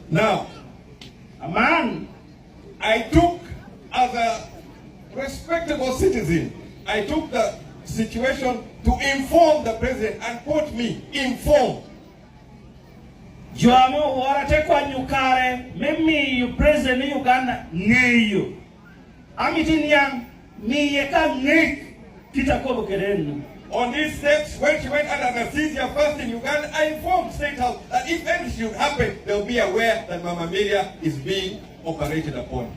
Now, a man I took as a respectable citizen, I took the situation to inform the president and quote me, inform. Joamo warate kwa nyukare, mimi yu president Uganda ngeyo. Amitin yang mi yeka ngek kita kobo kerenu. On these steps, when she went under anesthesia first in Uganda, I informed State House that if anything should happen, they'll be aware that Mama Media is being operated upon.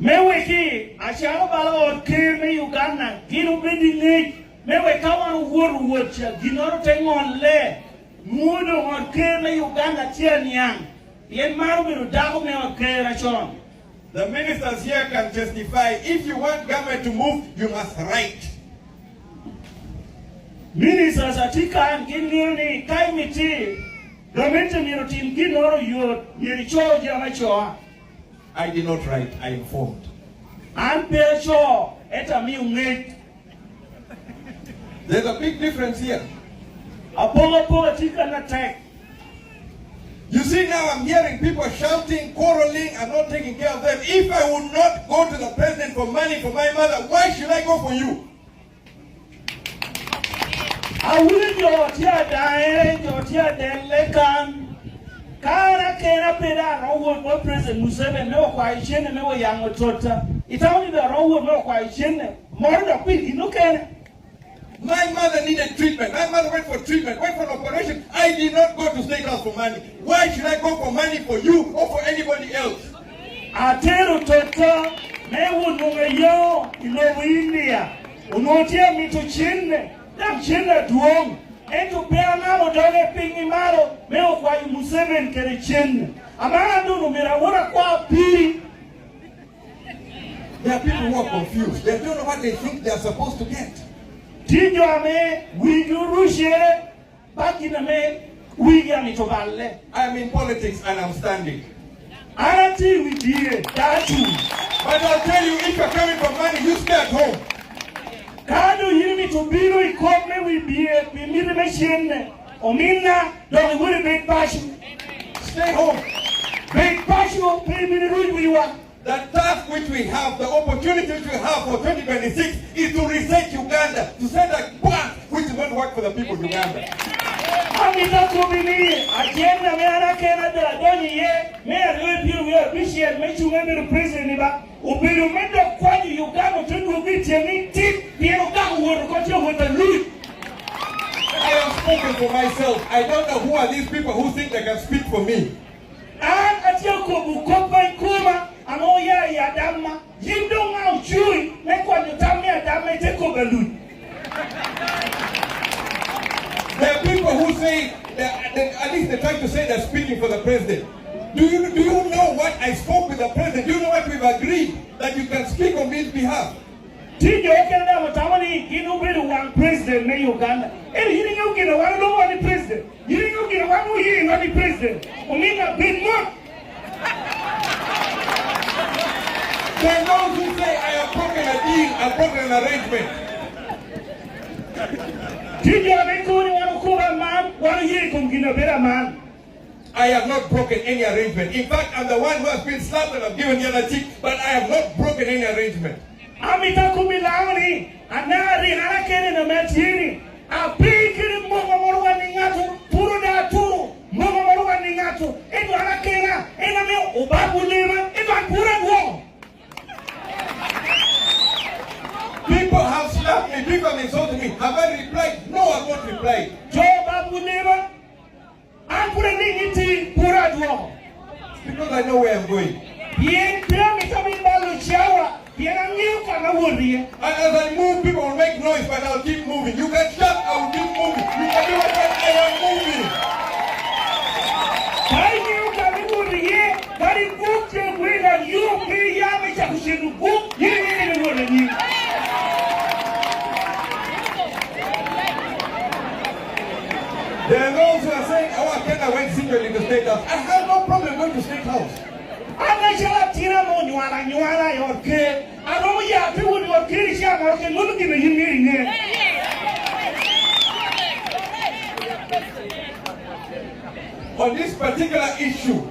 Meweki, acharo bala okeme Uganda, gino bedi ngek, meweka wan wocha, ginoro tengon le, mudo okeme Uganda tian yang, yen maru biru dago me okere chon. The ministers here can testify, if you want government to move, you must write. Ministers atika ngini kai miti government mirotim ginoro yo yericho jama choa. I did not write, I informed. And pecho eta mi unget. There's a big difference here. Apolo tika na tek. You see, now I'm hearing people shouting, quarreling, and not taking care of them. If I would not go to the president for money for my mother, why should I go for you? I will your tia die, your tia den lekan. Kara kera peda rowo mo president Museveni no kwa ishene me wo yango tota. Itaoni the rowo no kwa ishene. More da quick no kene. My mother needed treatment. My mother went for treatment, went for an operation. I did not go to State House for money. Why should I go for money for you or for anybody else? Atero tota me wo no yo ilo India. Unotia mito chine. Dam chine duong. Ento peana mo dole pingi maro me o kwa Museveni kere chine. Amana ndu mira wora kwa piri. There are people who are confused. They don't know what they think they are supposed to get. Tijo ame wiju rushe bakina me wigi amitoballe. I am in politics and I'm standing. Arati widie datu. But I'll tell you, if you're coming for money, you stay at home. Kado yimi to biro ikome wibie bimire meshene. Omina don't worry big passion. Stay home. Big passion pay me ruiwa. The task which we have, the opportunity which we have for 2026 is to reset Uganda, to send a plan which is going to work for the people of Uganda. Amita kubini, agenda me arakena de doni ye, me repi we appreciate me chunga me president ba. Ubiru mendo kwani Uganda tundu biti ni tip, piero ka woro ko with the loot. I have spoken for myself. I don't know who are these people who think they can speak for me. And atio ko bukopa kuma amoya ya dama yindo ngau chui me kwa nyutamia dama teko balloon. There are people who say that at least they try to say they're speaking for the president. Do you know what I spoke with the president? Do you know what we've agreed that you can speak on his behalf? Tijo Akena watamani inu biru one president me Uganda. Eri yini ngukina wanu no wani president. Yini ngukina wanu yini wani president. Omina bin mo. There are those who say I have broken a deal, I've broken an arrangement. Tijo Akena wanu kuba man, wanu yini kumgina bera man. I have not broken any arrangement. In fact, I'm the one who has been slapped and I've given you a cheek, but I have not broken any arrangement. Amita kumilawani, anari harakene na matini. Apikiri mama moruwa ningatu, puru da turu, mama moruwa ningatu. Edu harakena, ena me ubabu lima, edu akura guo. People have slapped me, people have insulted me. Have I replied? No, I have not replied. Jo babu lima, akura ningiti, pura guo. Because I know where I'm going. Yen pia mitabi balu chawa. And as I move, people will make noise, but I'll keep moving. You can shut, I will keep moving. You can do what I am moving. There are those who are saying, oh, Akena went secretly to State House. I have no problem going to State House. Anajala tira mo nyuala yorke. Ado ya piwu yorke isha yorke lulu kime yimiri ne. on this particular issue,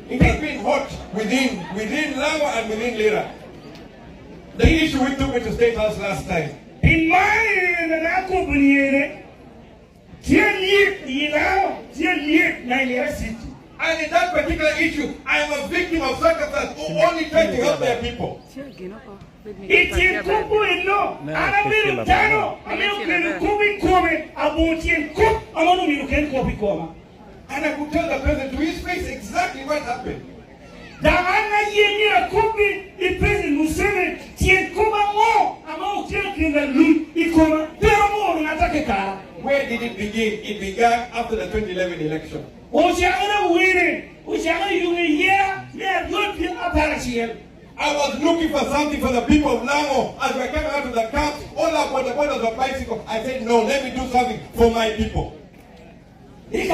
it has been hot within Lamu and within Lira. The issue we took it to State House last time. In my company, and in that particular issue, I am a victim of circumstance who only try to help their people. And I could tell the president to his face exactly what happened. President Museveni, where did it begin? It began after the 2011 election. I was looking for something for the people of Lamu as we came out of the camp. All our borders were bicycle. I said, no, let me do something for my people. When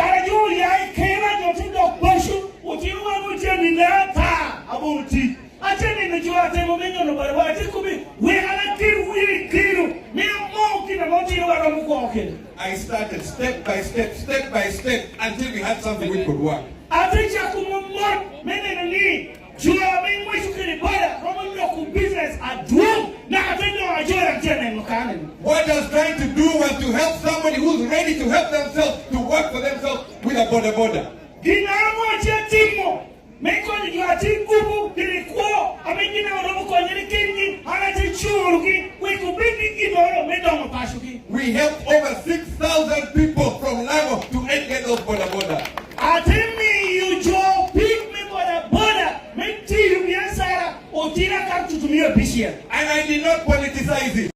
I started step by step, until we had something we could work. What I was trying to do was to help somebody who's ready to help themselves, to work for themselves with a border. We helped over 6,000 people from Lamu to get those border. And I did not politicize it.